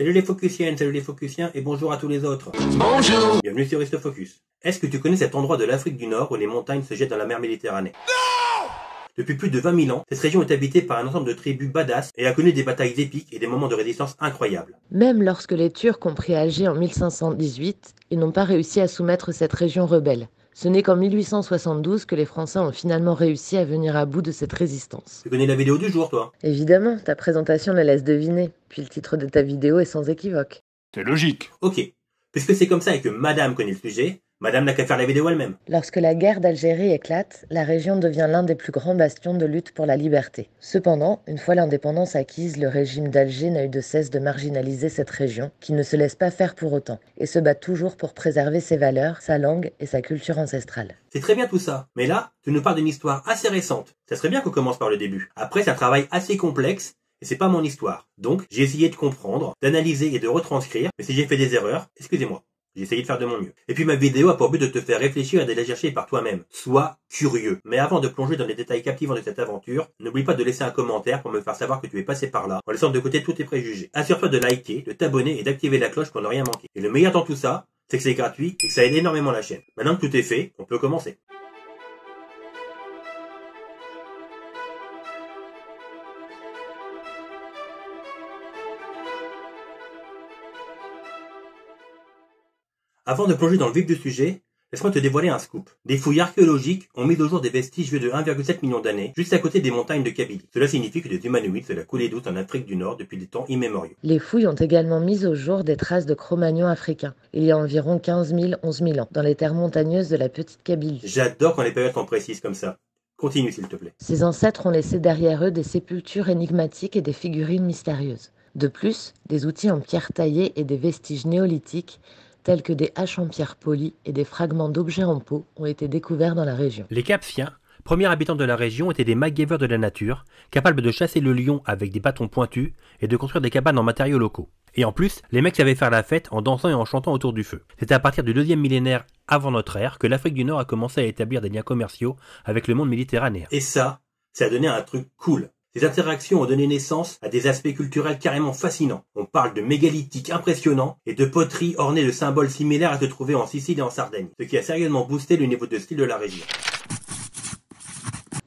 Salut les Focusiennes, salut les Focusiens et bonjour à tous les autres. Bonjour. Bienvenue sur Histofocus. Est-ce que tu connais cet endroit de l'Afrique du Nord où les montagnes se jettent dans la mer Méditerranée? Non. Depuis plus de 20 000 ans, cette région est habitée par un ensemble de tribus badass et a connu des batailles épiques et des moments de résistance incroyables. Même lorsque les Turcs ont pris Alger en 1518, ils n'ont pas réussi à soumettre cette région rebelle. Ce n'est qu'en 1872 que les Français ont finalement réussi à venir à bout de cette résistance. Tu connais la vidéo du jour, toi? Évidemment, ta présentation le laisse deviner, puis le titre de ta vidéo est sans équivoque. C'est logique. Ok. Puisque c'est comme ça et que Madame connaît le sujet, Madame n'a qu'à faire la vidéo elle-même. Lorsque la guerre d'Algérie éclate, la région devient l'un des plus grands bastions de lutte pour la liberté. Cependant, une fois l'indépendance acquise, le régime d'Alger n'a eu de cesse de marginaliser cette région, qui ne se laisse pas faire pour autant, et se bat toujours pour préserver ses valeurs, sa langue et sa culture ancestrale. C'est très bien tout ça, mais là, tu nous parles d'une histoire assez récente. Ça serait bien qu'on commence par le début. Après, c'est un travail assez complexe, et c'est pas mon histoire. Donc, j'ai essayé de comprendre, d'analyser et de retranscrire, mais si j'ai fait des erreurs, excusez-moi. J'ai essayé de faire de mon mieux. Et puis ma vidéo a pour but de te faire réfléchir et d'aller chercher par toi-même. Sois curieux. Mais avant de plonger dans les détails captivants de cette aventure, n'oublie pas de laisser un commentaire pour me faire savoir que tu es passé par là, en laissant de côté tous tes préjugés. Assure-toi de liker, de t'abonner et d'activer la cloche pour ne rien manquer. Et le meilleur dans tout ça, c'est que c'est gratuit et que ça aide énormément la chaîne. Maintenant que tout est fait, on peut commencer. Avant de plonger dans le vif du sujet, laisse-moi te dévoiler un scoop. Des fouilles archéologiques ont mis au jour des vestiges vieux de 1,7 million d'années, juste à côté des montagnes de Kabylie. Cela signifie que des humanoïdes se la coulaient douce en Afrique du Nord depuis des temps immémoriaux. Les fouilles ont également mis au jour des traces de Cro-Magnon africains, il y a environ 15 000, 11 000 ans, dans les terres montagneuses de la petite Kabylie. J'adore quand les périodes sont précises comme ça. Continue s'il te plaît. Ces ancêtres ont laissé derrière eux des sépultures énigmatiques et des figurines mystérieuses. De plus, des outils en pierre taillée et des vestiges néolithiques tels que des haches en pierre polie et des fragments d'objets en peau, ont été découverts dans la région. Les Capsiens, premiers habitants de la région, étaient des MacGyver de la nature, capables de chasser le lion avec des bâtons pointus et de construire des cabanes en matériaux locaux. Et en plus, les mecs savaient faire la fête en dansant et en chantant autour du feu. C'est à partir du 2e millénaire avant notre ère que l'Afrique du Nord a commencé à établir des liens commerciaux avec le monde méditerranéen. Et ça a donné un truc cool. Ces interactions ont donné naissance à des aspects culturels carrément fascinants. On parle de mégalithiques impressionnants et de poteries ornées de symboles similaires à se trouver en Sicile et en Sardaigne, ce qui a sérieusement boosté le niveau de style de la région.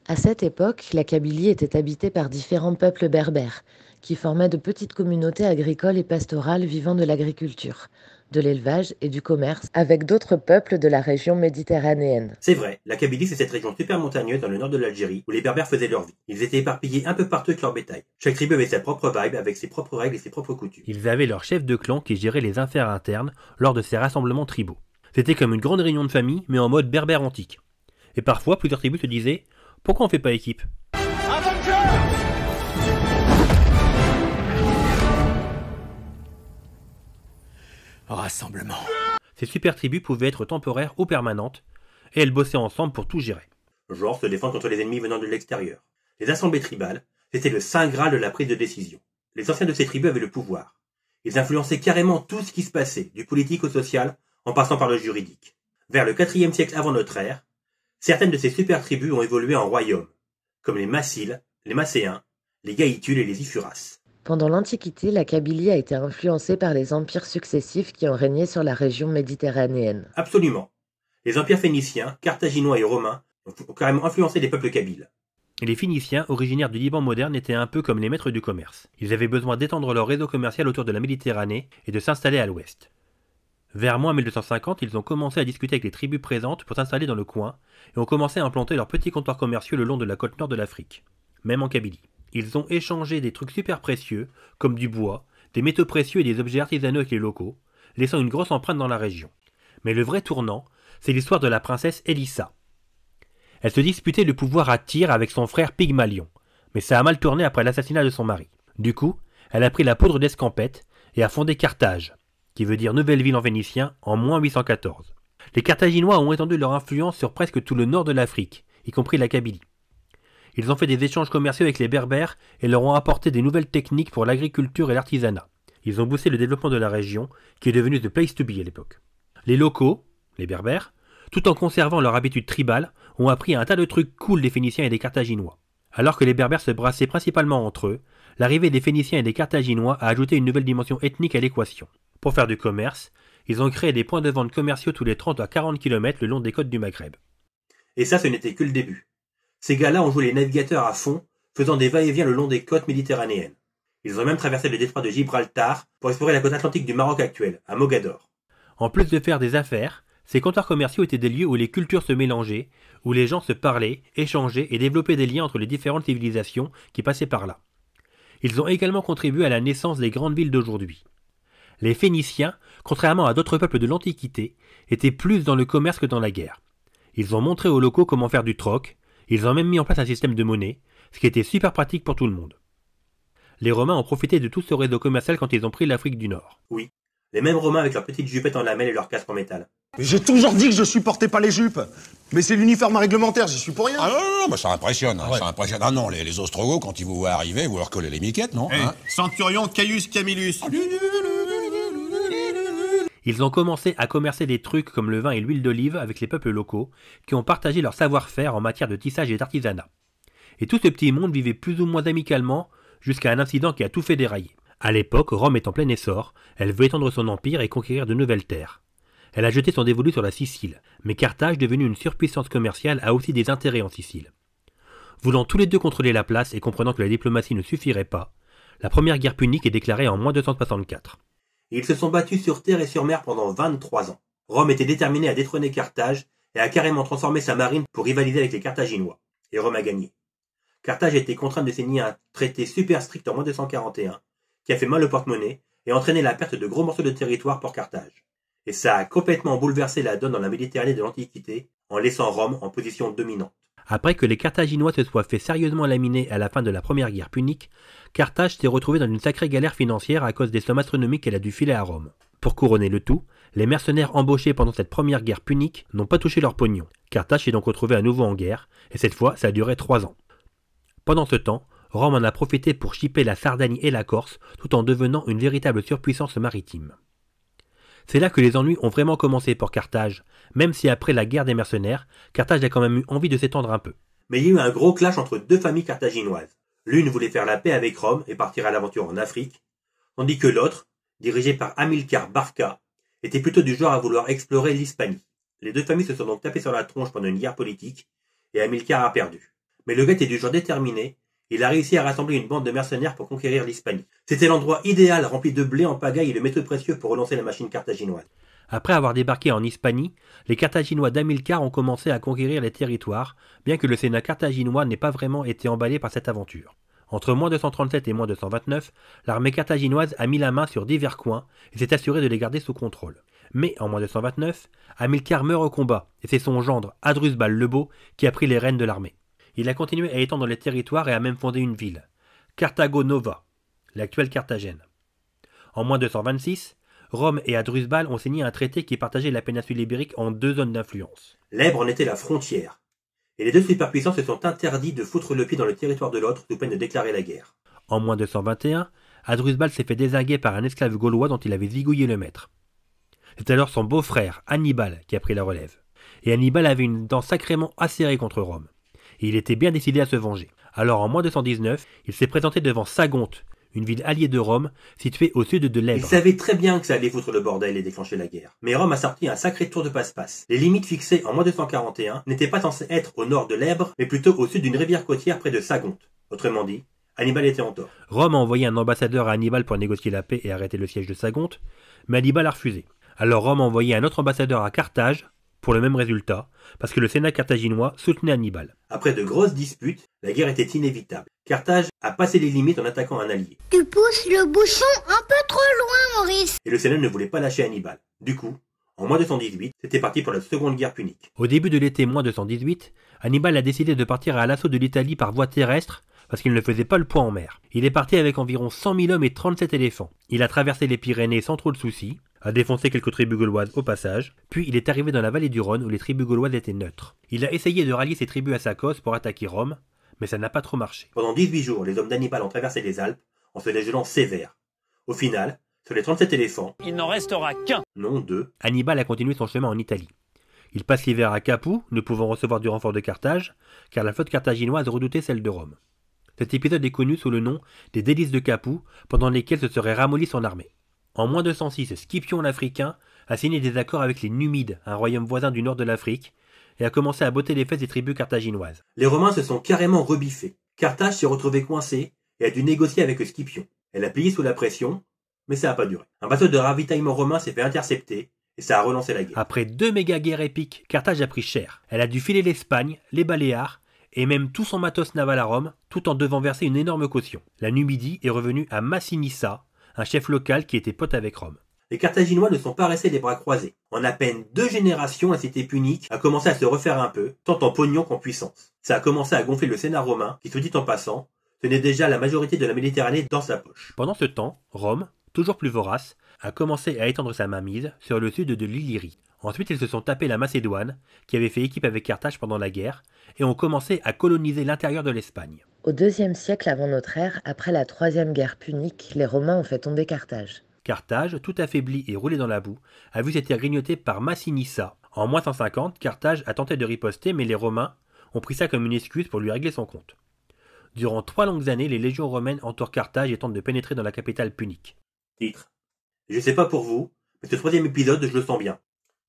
À cette époque, la Kabylie était habitée par différents peuples berbères, qui formaient de petites communautés agricoles et pastorales vivant de l'agriculture, de l'élevage et du commerce avec d'autres peuples de la région méditerranéenne. C'est vrai, la Kabylie c'est cette région super montagneuse dans le nord de l'Algérie où les berbères faisaient leur vie. Ils étaient éparpillés un peu partout avec leur bétail. Chaque tribu avait sa propre vibe avec ses propres règles et ses propres coutumes. Ils avaient leur chef de clan qui gérait les affaires internes lors de ces rassemblements tribaux. C'était comme une grande réunion de famille mais en mode berbère antique. Et parfois plusieurs tribus se disaient « Pourquoi on fait pas équipe ?» Rassemblement. Ces super tribus pouvaient être temporaires ou permanentes, et elles bossaient ensemble pour tout gérer. Genre se défendre contre les ennemis venant de l'extérieur. Les assemblées tribales, c'était le saint graal de la prise de décision. Les anciens de ces tribus avaient le pouvoir. Ils influençaient carrément tout ce qui se passait, du politique au social, en passant par le juridique. Vers le 4e siècle avant notre ère, certaines de ces super tribus ont évolué en royaumes, comme les Massiles, les Macéens, les Gaïtules et les Ifuras. Pendant l'Antiquité, la Kabylie a été influencée par les empires successifs qui ont régné sur la région méditerranéenne. Absolument. Les empires phéniciens, carthaginois et romains ont carrément influencé les peuples kabyles. Et les Phéniciens, originaires du Liban moderne, étaient un peu comme les maîtres du commerce. Ils avaient besoin d'étendre leur réseau commercial autour de la Méditerranée et de s'installer à l'ouest. Vers moins 1250, ils ont commencé à discuter avec les tribus présentes pour s'installer dans le coin et ont commencé à implanter leurs petits comptoirs commerciaux le long de la côte nord de l'Afrique, même en Kabylie. Ils ont échangé des trucs super précieux, comme du bois, des métaux précieux et des objets artisanaux avec les locaux, laissant une grosse empreinte dans la région. Mais le vrai tournant, c'est l'histoire de la princesse Elissa. Elle se disputait le pouvoir à Tyr avec son frère Pygmalion, mais ça a mal tourné après l'assassinat de son mari. Du coup, elle a pris la poudre d'escampette et a fondé Carthage, qui veut dire nouvelle ville en vénitien, en moins 814. Les Carthaginois ont étendu leur influence sur presque tout le nord de l'Afrique, y compris la Kabylie. Ils ont fait des échanges commerciaux avec les Berbères et leur ont apporté des nouvelles techniques pour l'agriculture et l'artisanat. Ils ont boosté le développement de la région, qui est devenue the place to be à l'époque. Les locaux, les Berbères, tout en conservant leur habitude tribale, ont appris un tas de trucs cool des Phéniciens et des Carthaginois. Alors que les Berbères se brassaient principalement entre eux, L'arrivée des Phéniciens et des Carthaginois a ajouté une nouvelle dimension ethnique à l'équation. Pour faire du commerce, ils ont créé des points de vente commerciaux tous les 30 à 40 km le long des côtes du Maghreb. Et ça, ce n'était que le début. Ces gars-là ont joué les navigateurs à fond, faisant des va-et-vient le long des côtes méditerranéennes. Ils ont même traversé le détroit de Gibraltar pour explorer la côte atlantique du Maroc actuel, à Mogador. En plus de faire des affaires, ces comptoirs commerciaux étaient des lieux où les cultures se mélangeaient, où les gens se parlaient, échangeaient et développaient des liens entre les différentes civilisations qui passaient par là. Ils ont également contribué à la naissance des grandes villes d'aujourd'hui. Les Phéniciens, contrairement à d'autres peuples de l'Antiquité, étaient plus dans le commerce que dans la guerre. Ils ont montré aux locaux comment faire du troc, ils ont même mis en place un système de monnaie, ce qui était super pratique pour tout le monde. Les Romains ont profité de tout ce réseau commercial quand ils ont pris l'Afrique du Nord. Oui, les mêmes Romains avec leurs petites jupettes en lamelles et leurs casques en métal. Mais j'ai toujours dit que je supportais pas les jupes. Mais c'est l'uniforme réglementaire, j'y suis pour rien. Ah non, bah ça impressionne, hein, Ouais. ça impressionne. Ah non, les Ostrogoths, quand ils vous voient arriver, vous leur collez les miquettes, non Hey, hein Centurion Caius Camillus. Ils ont commencé à commercer des trucs comme le vin et l'huile d'olive avec les peuples locaux, qui ont partagé leur savoir-faire en matière de tissage et d'artisanat. Et tout ce petit monde vivait plus ou moins amicalement, jusqu'à un incident qui a tout fait dérailler. À l'époque, Rome est en plein essor, elle veut étendre son empire et conquérir de nouvelles terres. Elle a jeté son dévolu sur la Sicile, mais Carthage, devenue une surpuissance commerciale, a aussi des intérêts en Sicile. Voulant tous les deux contrôler la place et comprenant que la diplomatie ne suffirait pas, la première guerre punique est déclarée en moins 264. Et ils se sont battus sur terre et sur mer pendant 23 ans. Rome était déterminée à détrôner Carthage et a carrément transformé sa marine pour rivaliser avec les Carthaginois. Et Rome a gagné. Carthage a été contrainte de signer un traité super strict en moins 241, qui a fait mal au porte-monnaie et entraîné la perte de gros morceaux de territoire pour Carthage. Et ça a complètement bouleversé la donne dans la Méditerranée de l'Antiquité, en laissant Rome en position dominante. Après que les Carthaginois se soient fait sérieusement laminer à la fin de la première guerre punique, Carthage s'est retrouvée dans une sacrée galère financière à cause des sommes astronomiques qu'elle a dû filer à Rome. Pour couronner le tout, les mercenaires embauchés pendant cette première guerre punique n'ont pas touché leur pognon. Carthage s'est donc retrouvée à nouveau en guerre, et cette fois ça a duré 3 ans. Pendant ce temps, Rome en a profité pour chipper la Sardaigne et la Corse, tout en devenant une véritable surpuissance maritime. C'est là que les ennuis ont vraiment commencé pour Carthage, même si après la guerre des mercenaires, Carthage a quand même eu envie de s'étendre un peu. Mais il y a eu un gros clash entre deux familles carthaginoises. L'une voulait faire la paix avec Rome et partir à l'aventure en Afrique, tandis que l'autre, dirigée par Hamilcar Barca, était plutôt du genre à vouloir explorer l'Hispanie. Les deux familles se sont donc tapées sur la tronche pendant une guerre politique, et Hamilcar a perdu. Mais le gars était du genre déterminé, il a réussi à rassembler une bande de mercenaires pour conquérir l'Hispanie. C'était l'endroit idéal rempli de blé en pagaille et de métaux précieux pour relancer la machine carthaginoise. Après avoir débarqué en Hispanie, les Carthaginois d'Hamilcar ont commencé à conquérir les territoires, bien que le Sénat carthaginois n'ait pas vraiment été emballé par cette aventure. Entre moins 237 et moins 229, l'armée carthaginoise a mis la main sur divers coins et s'est assurée de les garder sous contrôle. Mais en moins 229, Hamilcar meurt au combat, et c'est son gendre, Hadrusbal le Beau, qui a pris les rênes de l'armée. Il a continué à étendre les territoires et a même fondé une ville, Carthago Nova, l'actuelle Carthagène. En moins 226, Rome et Hadrusbal ont signé un traité qui partageait la péninsule ibérique en deux zones d'influence. L'Èbre en était la frontière, et les deux superpuissances se sont interdits de foutre le pied dans le territoire de l'autre sous peine de déclarer la guerre. En moins 221, Hadrusbal s'est fait désinguer par un esclave gaulois dont il avait zigouillé le maître. C'est alors son beau-frère, Hannibal, qui a pris la relève. Et Hannibal avait une dent sacrément acérée contre Rome. Et il était bien décidé à se venger. Alors en moins 219, il s'est présenté devant Sagonte, une ville alliée de Rome, située au sud de l'Èbre. Il savait très bien que ça allait foutre le bordel et déclencher la guerre. Mais Rome a sorti un sacré tour de passe-passe. Les limites fixées en moins 241 n'étaient pas censées être au nord de l'Èbre, mais plutôt au sud d'une rivière côtière près de Sagonte. Autrement dit, Hannibal était en tort. Rome a envoyé un ambassadeur à Hannibal pour négocier la paix et arrêter le siège de Sagonte, mais Hannibal a refusé. Alors Rome a envoyé un autre ambassadeur à Carthage, pour le même résultat, parce que le Sénat carthaginois soutenait Hannibal. Après de grosses disputes, la guerre était inévitable. Carthage a passé les limites en attaquant un allié. Tu pousses le bouchon un peu trop loin, Maurice. Et le Sénat ne voulait pas lâcher Hannibal. Du coup, en moins 218, c'était parti pour la seconde guerre punique. Au début de l'été moins 218, Hannibal a décidé de partir à l'assaut de l'Italie par voie terrestre, parce qu'il ne faisait pas le poids en mer. Il est parti avec environ 100 000 hommes et 37 éléphants. Il a traversé les Pyrénées sans trop de soucis, a défoncé quelques tribus gauloises au passage, puis il est arrivé dans la vallée du Rhône où les tribus gauloises étaient neutres. Il a essayé de rallier ces tribus à sa cause pour attaquer Rome, mais ça n'a pas trop marché. Pendant 18 jours, les hommes d'Hannibal ont traversé les Alpes en se les gelant sévères. Au final, sur les 37 éléphants, il n'en restera qu'un. Non, 2. Hannibal a continué son chemin en Italie. Il passe l'hiver à Capoue, ne pouvant recevoir du renfort de Carthage, car la flotte carthaginoise redoutait celle de Rome. Cet épisode est connu sous le nom des délices de Capoue, pendant lesquels se serait ramolli son armée. En moins 206, Scipion l'Africain a signé des accords avec les Numides, un royaume voisin du nord de l'Afrique, et a commencé à botter les fesses des tribus carthaginoises. Les Romains se sont carrément rebiffés. Carthage s'est retrouvé coincé et a dû négocier avec Scipion. Elle a plié sous la pression, mais ça n'a pas duré. Un bateau de ravitaillement romain s'est fait intercepter, et ça a relancé la guerre. Après 2 méga-guerres épiques, Carthage a pris cher. Elle a dû filer l'Espagne, les Baléares, et même tout son matos naval à Rome, tout en devant verser une énorme caution. La Numidie est revenue à Massinissa, un chef local qui était pote avec Rome. Les Carthaginois ne sont pas restés les bras croisés. En à peine 2 générations, la cité punique a commencé à se refaire un peu, tant en pognon qu'en puissance. Ça a commencé à gonfler le Sénat romain, qui, soit dit en passant, tenait déjà la majorité de la Méditerranée dans sa poche. Pendant ce temps, Rome, toujours plus vorace, a commencé à étendre sa mainmise sur le sud de l'Illyrie. Ensuite, ils se sont tapés la Macédoine, qui avait fait équipe avec Carthage pendant la guerre, et ont commencé à coloniser l'intérieur de l'Espagne. Au IIe siècle avant notre ère, après la troisième guerre punique, les Romains ont fait tomber Carthage. Carthage, tout affaibli et roulé dans la boue, a vu ses terres grignotées par Massinissa. En moins 150, Carthage a tenté de riposter, mais les Romains ont pris ça comme une excuse pour lui régler son compte. Durant 3 longues années, les légions romaines entourent Carthage et tentent de pénétrer dans la capitale punique. Titre. Je sais pas pour vous, mais ce 3e épisode, je le sens bien.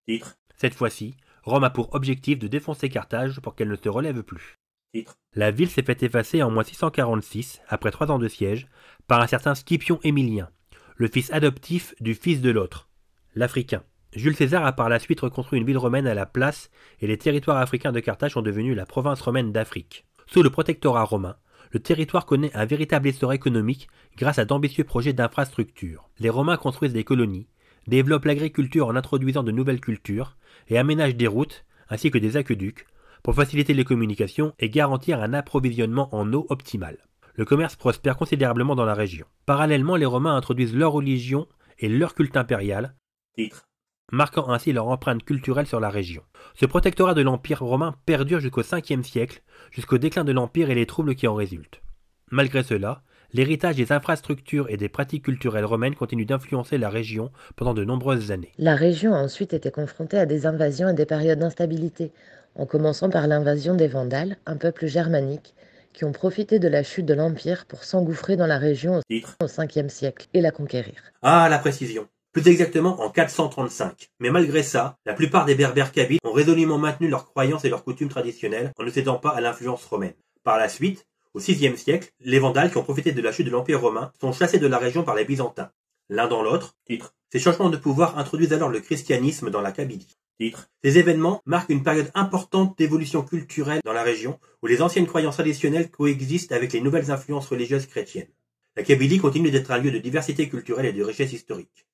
Titre. Cette fois-ci, Rome a pour objectif de défoncer Carthage pour qu'elle ne se relève plus. Titre. La ville s'est fait effacer en moins 646, après 3 ans de siège, par un certain Scipion Émilien, le fils adoptif du fils de l'autre, l'Africain. Jules César a par la suite reconstruit une ville romaine à la place et les territoires africains de Carthage sont devenus la province romaine d'Afrique. Sous le protectorat romain, le territoire connaît un véritable essor économique grâce à d'ambitieux projets d'infrastructures. Les Romains construisent des colonies, développent l'agriculture en introduisant de nouvelles cultures et aménagent des routes ainsi que des aqueducs pour faciliter les communications et garantir un approvisionnement en eau optimal. Le commerce prospère considérablement dans la région. Parallèlement, les Romains introduisent leur religion et leur culte impérial, Titre. marquant ainsi leur empreinte culturelle sur la région. Ce protectorat de l'Empire romain perdure jusqu'au 5e siècle, jusqu'au déclin de l'Empire et les troubles qui en résultent. Malgré cela, l'héritage des infrastructures et des pratiques culturelles romaines continue d'influencer la région pendant de nombreuses années. La région a ensuite été confrontée à des invasions et des périodes d'instabilité, en commençant par l'invasion des Vandales, un peuple germanique, qui ont profité de la chute de l'Empire pour s'engouffrer dans la région Titre. au 5e siècle et la conquérir. Ah, la précision. Plus exactement en 435. Mais malgré ça, la plupart des Berbères kabyles ont résolument maintenu leurs croyances et leurs coutumes traditionnelles en ne cédant pas à l'influence romaine. Par la suite, au 6e siècle, les Vandales qui ont profité de la chute de l'Empire romain sont chassés de la région par les Byzantins. L'un dans l'autre, titre. Ces changements de pouvoir introduisent alors le christianisme dans la Kabylie. Titre. Ces événements marquent une période importante d'évolution culturelle dans la région où les anciennes croyances traditionnelles coexistent avec les nouvelles influences religieuses chrétiennes. La Kabylie continue d'être un lieu de diversité culturelle et de richesse historique.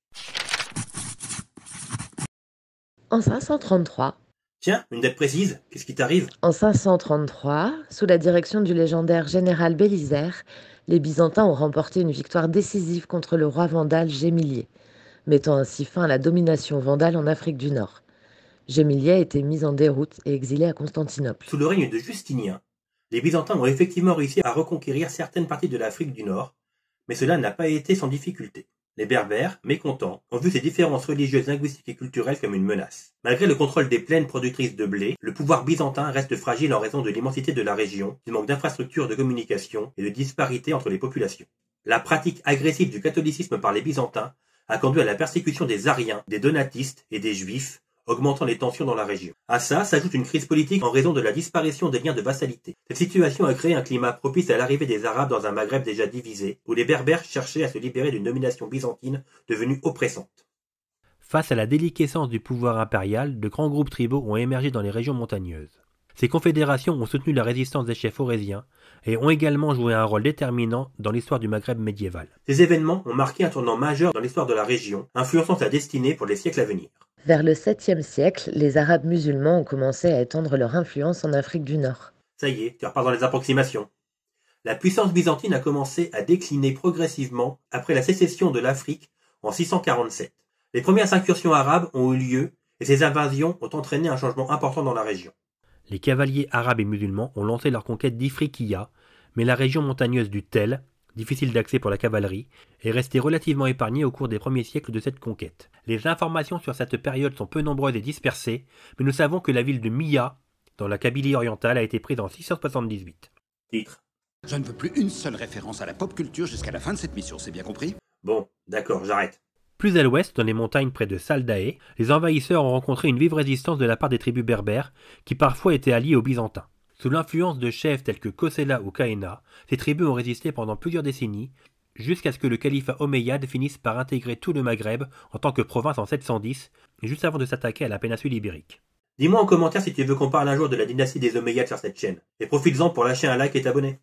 En 533, Tiens, une date précise, qu'est-ce qui t'arrive? sous la direction du légendaire général Bélisaire, les Byzantins ont remporté une victoire décisive contre le roi vandale Gémillier, mettant ainsi fin à la domination vandale en Afrique du Nord. Gémillier a été mis en déroute et exilé à Constantinople. Sous le règne de Justinien, les Byzantins ont effectivement réussi à reconquérir certaines parties de l'Afrique du Nord, mais cela n'a pas été sans difficulté. Les Berbères, mécontents, ont vu ces différences religieuses, linguistiques et culturelles comme une menace. Malgré le contrôle des plaines productrices de blé, le pouvoir byzantin reste fragile en raison de l'immensité de la région, du manque d'infrastructures de communication et de disparités entre les populations. La pratique agressive du catholicisme par les Byzantins a conduit à la persécution des Ariens, des Donatistes et des Juifs, augmentant les tensions dans la région. À ça s'ajoute une crise politique en raison de la disparition des liens de vassalité. Cette situation a créé un climat propice à l'arrivée des Arabes dans un Maghreb déjà divisé, où les Berbères cherchaient à se libérer d'une domination byzantine devenue oppressante. Face à la déliquescence du pouvoir impérial, de grands groupes tribaux ont émergé dans les régions montagneuses. Ces confédérations ont soutenu la résistance des chefs aurésiens et ont également joué un rôle déterminant dans l'histoire du Maghreb médiéval. Ces événements ont marqué un tournant majeur dans l'histoire de la région, influençant sa destinée pour les siècles à venir. Vers le 7e siècle, les Arabes musulmans ont commencé à étendre leur influence en Afrique du Nord. Ça y est, tu repars dans les approximations. La puissance byzantine a commencé à décliner progressivement après la sécession de l'Afrique en 647. Les premières incursions arabes ont eu lieu et ces invasions ont entraîné un changement important dans la région. Les cavaliers arabes et musulmans ont lancé leur conquête d'Ifriqiya, mais la région montagneuse du Tel, difficile d'accès pour la cavalerie, est restée relativement épargnée au cours des premiers siècles de cette conquête. Les informations sur cette période sont peu nombreuses et dispersées, mais nous savons que la ville de Miya, dans la Kabylie orientale, a été prise en 678. Titre. Je ne veux plus une seule référence à la pop culture jusqu'à la fin de cette mission, c'est bien compris? Bon, d'accord, j'arrête. Plus à l'ouest, dans les montagnes près de Saldae, les envahisseurs ont rencontré une vive résistance de la part des tribus berbères, qui parfois étaient alliées aux Byzantins. Sous l'influence de chefs tels que Kosella ou Kaena, ces tribus ont résisté pendant plusieurs décennies, jusqu'à ce que le califat omeyyade finisse par intégrer tout le Maghreb en tant que province en 710, juste avant de s'attaquer à la péninsule ibérique. Dis-moi en commentaire si tu veux qu'on parle un jour de la dynastie des Omeyyades sur cette chaîne, et profites-en pour lâcher un like et t'abonner.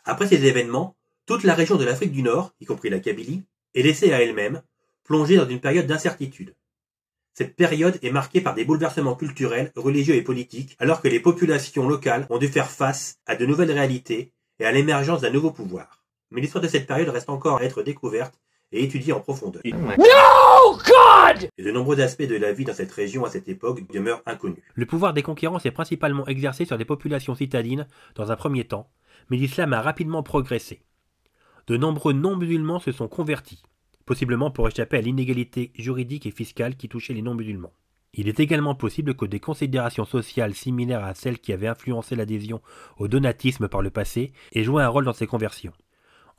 Après ces événements, toute la région de l'Afrique du Nord, y compris la Kabylie, est laissée à elle-même, plongée dans une période d'incertitude. Cette période est marquée par des bouleversements culturels, religieux et politiques, alors que les populations locales ont dû faire face à de nouvelles réalités et à l'émergence d'un nouveau pouvoir. Mais l'histoire de cette période reste encore à être découverte et étudiée en profondeur. No, God! Et de nombreux aspects de la vie dans cette région à cette époque demeurent inconnus. Le pouvoir des conquérants s'est principalement exercé sur des populations citadines dans un premier temps, mais l'islam a rapidement progressé. De nombreux non-musulmans se sont convertis, possiblement pour échapper à l'inégalité juridique et fiscale qui touchait les non-musulmans. Il est également possible que des considérations sociales similaires à celles qui avaient influencé l'adhésion au donatisme par le passé aient joué un rôle dans ces conversions.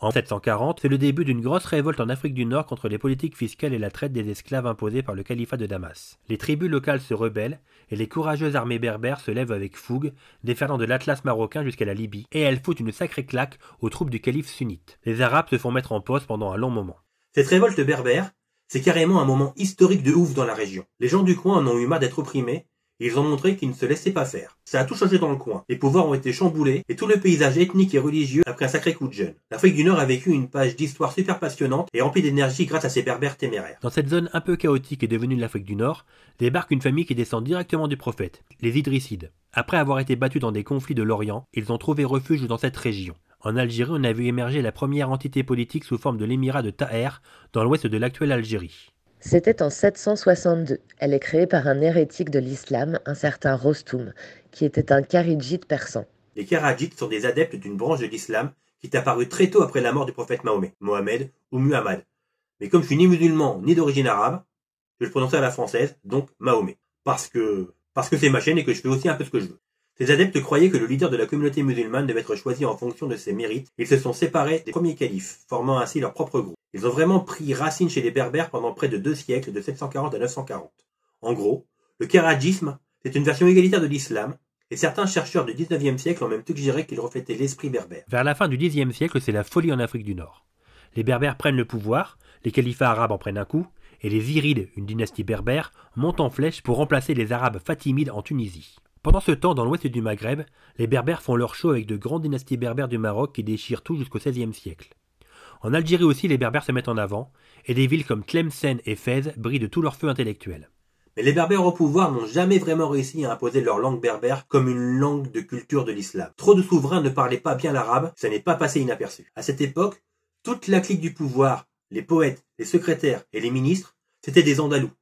En 740, c'est le début d'une grosse révolte en Afrique du Nord contre les politiques fiscales et la traite des esclaves imposées par le califat de Damas. Les tribus locales se rebellent et les courageuses armées berbères se lèvent avec fougue, déferlant de l'Atlas marocain jusqu'à la Libye, et elles foutent une sacrée claque aux troupes du calife sunnite. Les Arabes se font mettre en pause pendant un long moment. Cette révolte berbère, c'est carrément un moment historique de ouf dans la région. Les gens du coin en ont eu marre d'être opprimés, et ils ont montré qu'ils ne se laissaient pas faire. Ça a tout changé dans le coin. Les pouvoirs ont été chamboulés, et tout le paysage ethnique et religieux a pris un sacré coup de jeune. L'Afrique du Nord a vécu une page d'histoire super passionnante et remplie d'énergie grâce à ces berbères téméraires. Dans cette zone un peu chaotique et devenue l'Afrique du Nord, débarque une famille qui descend directement du prophète, les Idrissides. Après avoir été battus dans des conflits de l'Orient, ils ont trouvé refuge dans cette région. En Algérie, on a vu émerger la première entité politique sous forme de l'émirat de Taher, dans l'ouest de l'actuelle Algérie. C'était en 762. Elle est créée par un hérétique de l'islam, un certain Rostum, qui était un kharidjite persan. Les Kharadjites sont des adeptes d'une branche de l'islam qui est apparue très tôt après la mort du prophète Mahomet, Mohamed ou Muhammad. Mais comme je suis ni musulman ni d'origine arabe, je le prononçais à la française, donc Mahomet. Parce que c'est ma chaîne et que je fais aussi un peu ce que je veux. Ces adeptes croyaient que le leader de la communauté musulmane devait être choisi en fonction de ses mérites. Ils se sont séparés des premiers califes, formant ainsi leur propre groupe. Ils ont vraiment pris racine chez les Berbères pendant près de 2 siècles, de 740 à 940. En gros, le kharadjisme, c'est une version égalitaire de l'islam, et certains chercheurs du 19e siècle ont même suggéré qu'il reflétait l'esprit berbère. Vers la fin du Xe siècle, c'est la folie en Afrique du Nord. Les Berbères prennent le pouvoir, les califats arabes en prennent un coup, et les Irides, une dynastie berbère, montent en flèche pour remplacer les Arabes fatimides en Tunisie. Pendant ce temps, dans l'ouest du Maghreb, les Berbères font leur show avec de grandes dynasties berbères du Maroc qui déchirent tout jusqu'au XVIe siècle. En Algérie aussi, les Berbères se mettent en avant, et des villes comme Tlemcen et Fès brillent de tout leur feu intellectuel. Mais les Berbères au pouvoir n'ont jamais vraiment réussi à imposer leur langue berbère comme une langue de culture de l'islam. Trop de souverains ne parlaient pas bien l'arabe, ça n'est pas passé inaperçu. À cette époque, toute la clique du pouvoir, les poètes, les secrétaires et les ministres, c'étaient des Andalous.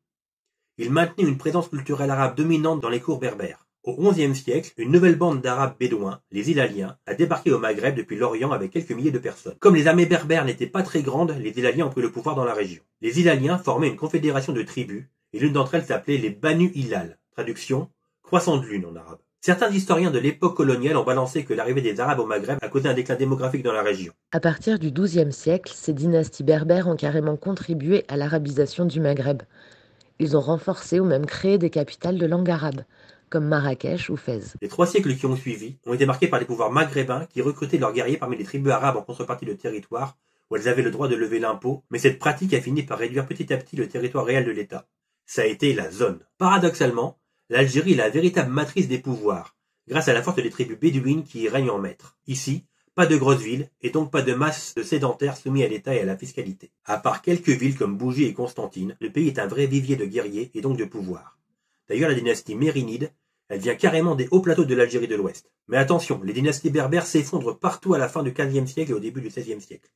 Ils maintenaient une présence culturelle arabe dominante dans les cours berbères. Au XIe siècle, une nouvelle bande d'Arabes bédouins, les Hilaliens, a débarqué au Maghreb depuis l'Orient avec quelques milliers de personnes. Comme les armées berbères n'étaient pas très grandes, les Hilaliens ont pris le pouvoir dans la région. Les Hilaliens formaient une confédération de tribus, et l'une d'entre elles s'appelait les Banu Hilal, traduction « croissant de lune » en arabe. Certains historiens de l'époque coloniale ont balancé que l'arrivée des Arabes au Maghreb a causé un déclin démographique dans la région. À partir du XIIe siècle, ces dynasties berbères ont carrément contribué à l'arabisation du Maghreb. Ils ont renforcé ou même créé des capitales de langue arabe, comme Marrakech ou Fès. Les 3 siècles qui ont suivi ont été marqués par les pouvoirs maghrébins qui recrutaient leurs guerriers parmi les tribus arabes en contrepartie de territoires où elles avaient le droit de lever l'impôt, mais cette pratique a fini par réduire petit à petit le territoire réel de l'État. Ça a été la zone. Paradoxalement, l'Algérie est la véritable matrice des pouvoirs, grâce à la force des tribus bédouines qui y règnent en maître. Ici, pas de grosses villes, et donc pas de masse de sédentaires soumis à l'État et à la fiscalité. À part quelques villes comme Bougie et Constantine, le pays est un vrai vivier de guerriers et donc de pouvoir. D'ailleurs, la dynastie mérinide, elle vient carrément des hauts plateaux de l'Algérie de l'Ouest. Mais attention, les dynasties berbères s'effondrent partout à la fin du XVe siècle et au début du XVIe siècle.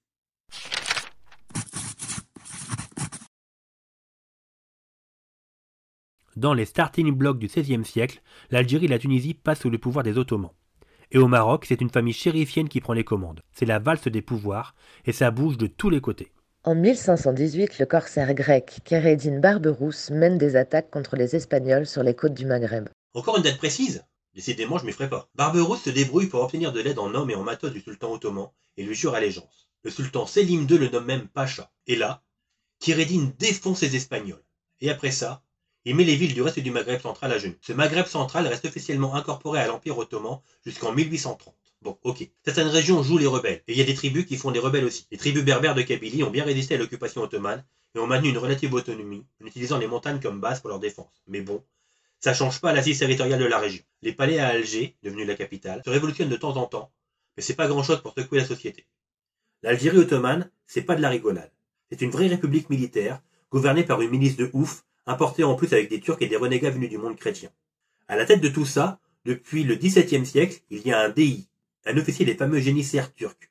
Dans les starting blocks du XVIe siècle, l'Algérie et la Tunisie passent sous le pouvoir des Ottomans. Et au Maroc, c'est une famille chérifienne qui prend les commandes. C'est la valse des pouvoirs, et ça bouge de tous les côtés. En 1518, le corsaire grec Kheireddin Barberousse mène des attaques contre les Espagnols sur les côtes du Maghreb. Encore une date précise? Décidément, je m'y ferai pas. Barberousse se débrouille pour obtenir de l'aide en hommes et en matos du sultan ottoman et lui jure allégeance. Le sultan Selim II le nomme même Pacha. Et là, Kheireddin défonce les Espagnols. Et après ça, il met les villes du reste du Maghreb central à genoux. Ce Maghreb central reste officiellement incorporé à l'Empire ottoman jusqu'en 1830. Bon, ok. Certaines régions jouent les rebelles, et il y a des tribus qui font des rebelles aussi. Les tribus berbères de Kabylie ont bien résisté à l'occupation ottomane et ont maintenu une relative autonomie en utilisant les montagnes comme base pour leur défense. Mais bon, ça change pas l'assise territoriale de la région. Les palais à Alger, devenue la capitale, se révolutionnent de temps en temps, mais c'est pas grand chose pour secouer la société. L'Algérie ottomane, c'est pas de la rigolade. C'est une vraie république militaire, gouvernée par une milice de ouf, importée en plus avec des Turcs et des renégats venus du monde chrétien. À la tête de tout ça, depuis le XVIIe siècle, il y a un DI, un officier des fameux génissaires turcs.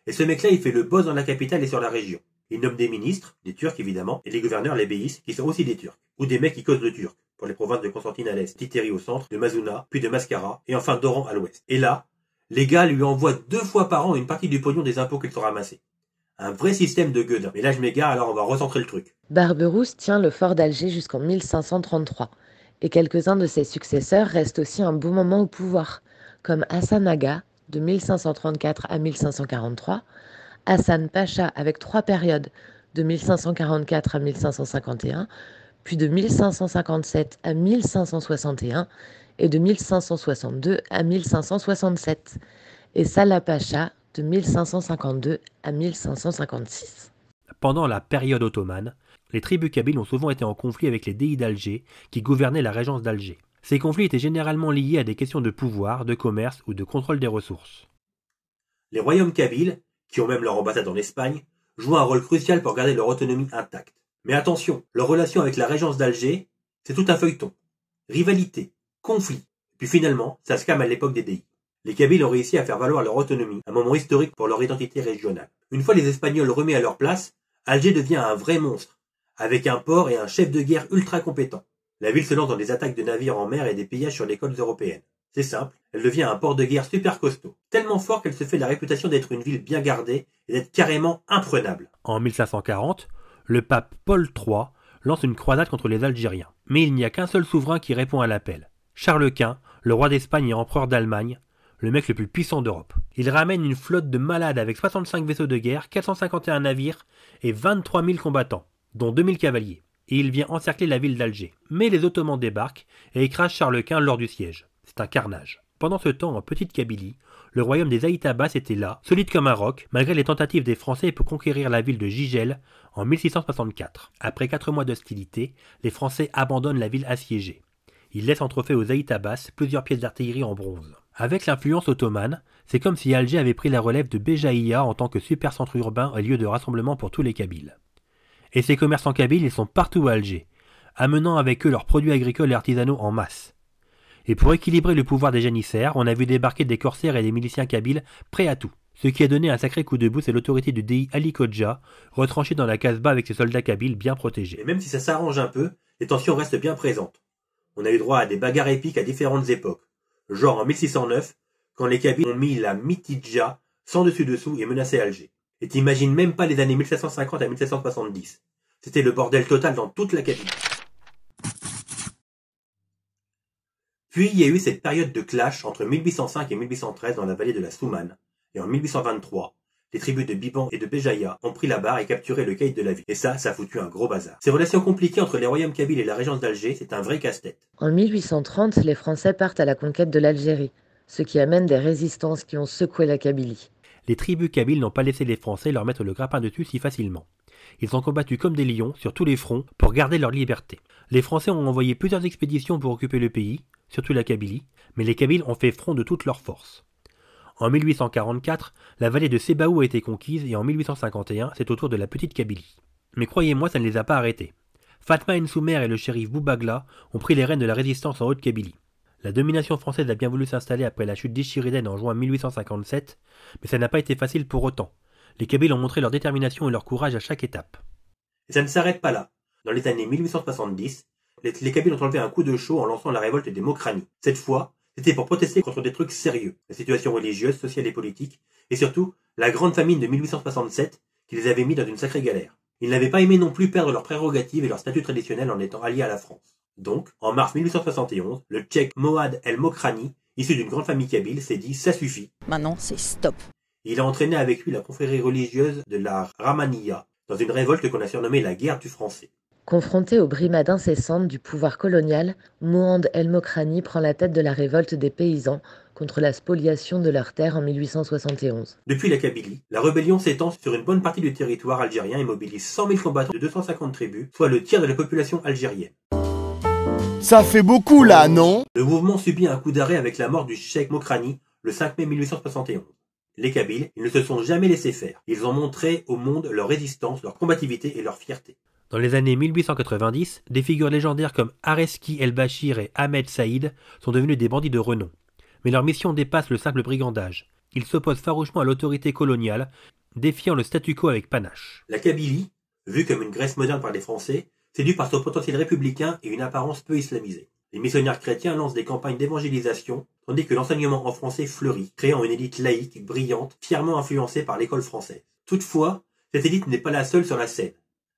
Et ce mec-là, il fait le boss dans la capitale et sur la région. Il nomme des ministres, des Turcs évidemment, et les gouverneurs, les béis, qui sont aussi des Turcs. Ou des mecs qui causent le turc, pour les provinces de Constantine à l'est, Titeri au centre, de Mazuna, puis de Mascara, et enfin d'Oran à l'ouest. Et là, les gars lui envoient 2 fois par an une partie du pognon des impôts qu'ils ont ramassés. Un vrai système de gueudin. Mais là je m'égare, alors on va recentrer le truc. Barberousse tient le fort d'Alger jusqu'en 1533, et quelques-uns de ses successeurs restent aussi un bon moment au pouvoir, comme Hassan Aga, de 1534 à 1543, Hassan Pacha avec 3 périodes, de 1544 à 1551, puis de 1557 à 1561 et de 1562 à 1567, et Salah Pacha de 1552 à 1556. Pendant la période ottomane, les tribus kabyles ont souvent été en conflit avec les déis d'Alger qui gouvernaient la régence d'Alger. Ces conflits étaient généralement liés à des questions de pouvoir, de commerce ou de contrôle des ressources. Les royaumes kabyles, qui ont même leur ambassade en Espagne, jouent un rôle crucial pour garder leur autonomie intacte. Mais attention, leur relation avec la régence d'Alger, c'est tout un feuilleton. Rivalité, conflit, puis finalement, ça se calme à l'époque des déis. Les Kabyles ont réussi à faire valoir leur autonomie, un moment historique pour leur identité régionale. Une fois les Espagnols remis à leur place, Alger devient un vrai monstre, avec un port et un chef de guerre ultra compétent. La ville se lance dans des attaques de navires en mer et des pillages sur les côtes européennes. C'est simple, elle devient un port de guerre super costaud, tellement fort qu'elle se fait la réputation d'être une ville bien gardée et d'être carrément imprenable. En 1540, le pape Paul III lance une croisade contre les Algériens. Mais il n'y a qu'un seul souverain qui répond à l'appel. Charles Quint, le roi d'Espagne et empereur d'Allemagne, le mec le plus puissant d'Europe. Il ramène une flotte de malades avec 65 vaisseaux de guerre, 451 navires et 23 000 combattants, dont 2000 cavaliers. Et il vient encercler la ville d'Alger. Mais les Ottomans débarquent et écrasent Charles Quint lors du siège. C'est un carnage. Pendant ce temps, en petite Kabylie, le royaume des Aït Abbas était là, solide comme un roc, malgré les tentatives des Français pour conquérir la ville de Jijel en 1664. Après 4 mois d'hostilité, les Français abandonnent la ville assiégée. Ils laissent en trophée aux Aït Abbas plusieurs pièces d'artillerie en bronze. Avec l'influence ottomane, c'est comme si Alger avait pris la relève de Béjaïa en tant que super centre urbain et lieu de rassemblement pour tous les Kabyles. Et ces commerçants kabyles, ils sont partout à Alger, amenant avec eux leurs produits agricoles et artisanaux en masse. Et pour équilibrer le pouvoir des janissaires, on a vu débarquer des corsaires et des miliciens kabyles prêts à tout. Ce qui a donné un sacré coup de boost, c'est l'autorité du déi Ali Kodja, retranché dans la Casbah avec ses soldats kabyles bien protégés. Et même si ça s'arrange un peu, les tensions restent bien présentes. On a eu droit à des bagarres épiques à différentes époques. Genre en 1609, quand les Kabyles ont mis la Mitidja sans dessus-dessous et menacé Alger. Et t'imagines même pas les années 1750 à 1770. C'était le bordel total dans toute la Kabylie. Puis il y a eu cette période de clash entre 1805 et 1813 dans la vallée de la Soumane, et en 1823, les tribus de Biban et de Béjaïa ont pris la barre et capturé le caïd de la ville. Et ça a foutu un gros bazar. Ces relations compliquées entre les royaumes kabyles et la régence d'Alger, c'est un vrai casse-tête. En 1830, les Français partent à la conquête de l'Algérie, ce qui amène des résistances qui ont secoué la Kabylie. Les tribus kabyles n'ont pas laissé les Français leur mettre le grappin dessus si facilement. Ils ont combattu comme des lions sur tous les fronts pour garder leur liberté. Les Français ont envoyé plusieurs expéditions pour occuper le pays, surtout la Kabylie, mais les Kabyles ont fait front de toutes leurs forces. En 1844, la vallée de Sébaou a été conquise et en 1851, c'est au tour de la petite Kabylie. Mais croyez-moi, ça ne les a pas arrêtés. Fatma Nsoumer et le shérif Boubagla ont pris les rênes de la résistance en Haute-Kabylie. La domination française a bien voulu s'installer après la chute d'Ichiriden en juin 1857, mais ça n'a pas été facile pour autant. Les Kabyles ont montré leur détermination et leur courage à chaque étape. Et ça ne s'arrête pas là. Dans les années 1870, les Kabyles ont enlevé un coup de chaud en lançant la révolte des Mokrani. Cette fois, c'était pour protester contre des trucs sérieux, la situation religieuse, sociale et politique, et surtout la grande famine de 1867 qui les avait mis dans une sacrée galère. Ils n'avaient pas aimé non plus perdre leurs prérogatives et leur statut traditionnel en étant alliés à la France. Donc, en mars 1871, le Tchèque Mohad El Mokrani, issu d'une grande famille kabyle, s'est dit « ça suffit ». Maintenant, c'est stop. Il a entraîné avec lui la confrérie religieuse de la Rahmaniya, dans une révolte qu'on a surnommée la guerre du français. Confronté aux brimades incessantes du pouvoir colonial, Mohand El Mokrani prend la tête de la révolte des paysans contre la spoliation de leurs terres en 1871. Depuis la Kabylie, la rébellion s'étend sur une bonne partie du territoire algérien et mobilise 100 000 combattants de 250 tribus, soit le tiers de la population algérienne. Ça fait beaucoup là, non? Le mouvement subit un coup d'arrêt avec la mort du cheikh Mokrani le 5 mai 1871. Les Kabyles, ils ne se sont jamais laissés faire. Ils ont montré au monde leur résistance, leur combativité et leur fierté. Dans les années 1890, des figures légendaires comme Areski El-Bachir et Ahmed Saïd sont devenus des bandits de renom. Mais leur mission dépasse le simple brigandage. Ils s'opposent farouchement à l'autorité coloniale, défiant le statu quo avec panache. La Kabylie, vue comme une Grèce moderne par les Français, séduit par son potentiel républicain et une apparence peu islamisée. Les missionnaires chrétiens lancent des campagnes d'évangélisation, tandis que l'enseignement en français fleurit, créant une élite laïque, brillante, fièrement influencée par l'école française. Toutefois, cette élite n'est pas la seule sur la scène.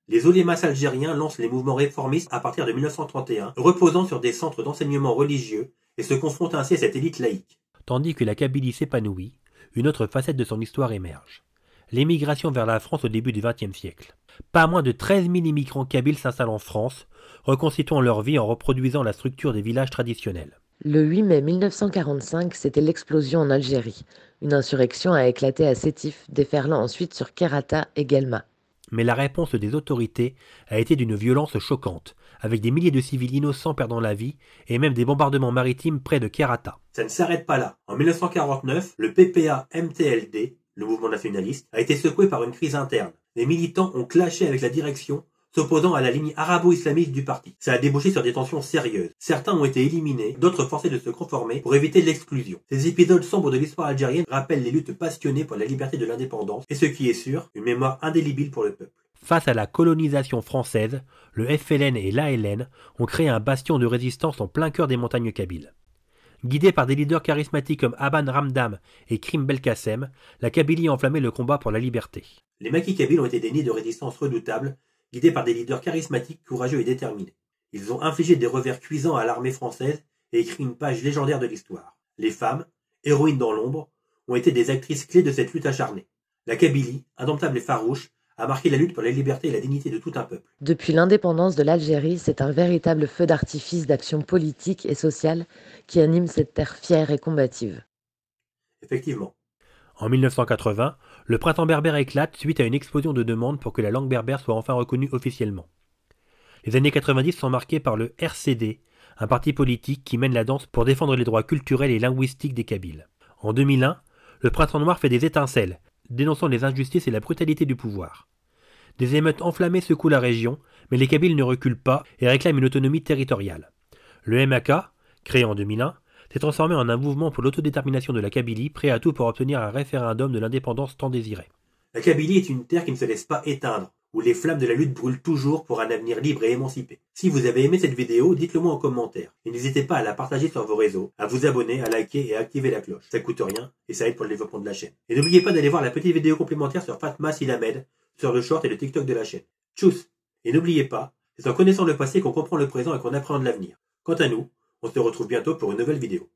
Les oulémas algériens lancent les mouvements réformistes à partir de 1931, reposant sur des centres d'enseignement religieux et se confrontent ainsi à cette élite laïque. Tandis que la Kabylie s'épanouit, une autre facette de son histoire émerge. L'émigration vers la France au début du XXe siècle. Pas moins de 13 000 immigrants kabyles s'installent en France, reconstituant leur vie en reproduisant la structure des villages traditionnels. Le 8 mai 1945, c'était l'explosion en Algérie. Une insurrection a éclaté à Sétif, déferlant ensuite sur Kerata et Guelma. Mais la réponse des autorités a été d'une violence choquante, avec des milliers de civils innocents perdant la vie et même des bombardements maritimes près de Kerata. Ça ne s'arrête pas là. En 1949, le PPA-MTLD, le mouvement nationaliste, a été secoué par une crise interne. Les militants ont clashé avec la direction, s'opposant à la ligne arabo-islamiste du parti. Ça a débouché sur des tensions sérieuses. Certains ont été éliminés, d'autres forcés de se conformer pour éviter l'exclusion. Ces épisodes sombres de l'histoire algérienne rappellent les luttes passionnées pour la liberté de l'indépendance et ce qui est sûr, une mémoire indélébile pour le peuple. Face à la colonisation française, le FLN et l'ALN ont créé un bastion de résistance en plein cœur des montagnes kabyles. Guidés par des leaders charismatiques comme Aban Ramdam et Krim Belkacem, la Kabylie a enflammé le combat pour la liberté. Les maquis kabyles ont été des nids de résistance redoutables, guidés par des leaders charismatiques, courageux et déterminés. Ils ont infligé des revers cuisants à l'armée française et écrit une page légendaire de l'histoire. Les femmes, héroïnes dans l'ombre, ont été des actrices clés de cette lutte acharnée. La Kabylie, indomptable et farouche, a marqué la lutte pour la liberté et la dignité de tout un peuple. Depuis l'indépendance de l'Algérie, c'est un véritable feu d'artifice d'action politique et sociale qui anime cette terre fière et combative. Effectivement. En 1980, le printemps berbère éclate suite à une explosion de demandes pour que la langue berbère soit enfin reconnue officiellement. Les années 90 sont marquées par le RCD, un parti politique qui mène la danse pour défendre les droits culturels et linguistiques des Kabyles. En 2001, le printemps noir fait des étincelles, dénonçant les injustices et la brutalité du pouvoir. Des émeutes enflammées secouent la région, mais les Kabyles ne reculent pas et réclament une autonomie territoriale. Le MAK, créé en 2001, s'est transformé en un mouvement pour l'autodétermination de la Kabylie, prêt à tout pour obtenir un référendum de l'indépendance tant désiré. La Kabylie est une terre qui ne se laisse pas éteindre, où les flammes de la lutte brûlent toujours pour un avenir libre et émancipé. Si vous avez aimé cette vidéo, dites-le moi en commentaire. Et n'hésitez pas à la partager sur vos réseaux, à vous abonner, à liker et à activer la cloche. Ça coûte rien et ça aide pour le développement de la chaîne. Et n'oubliez pas d'aller voir la petite vidéo complémentaire sur Fatma Silamed, sur le short et le TikTok de la chaîne. Tchuss! Et n'oubliez pas, c'est en connaissant le passé qu'on comprend le présent et qu'on appréhende l'avenir. Quant à nous, on se retrouve bientôt pour une nouvelle vidéo.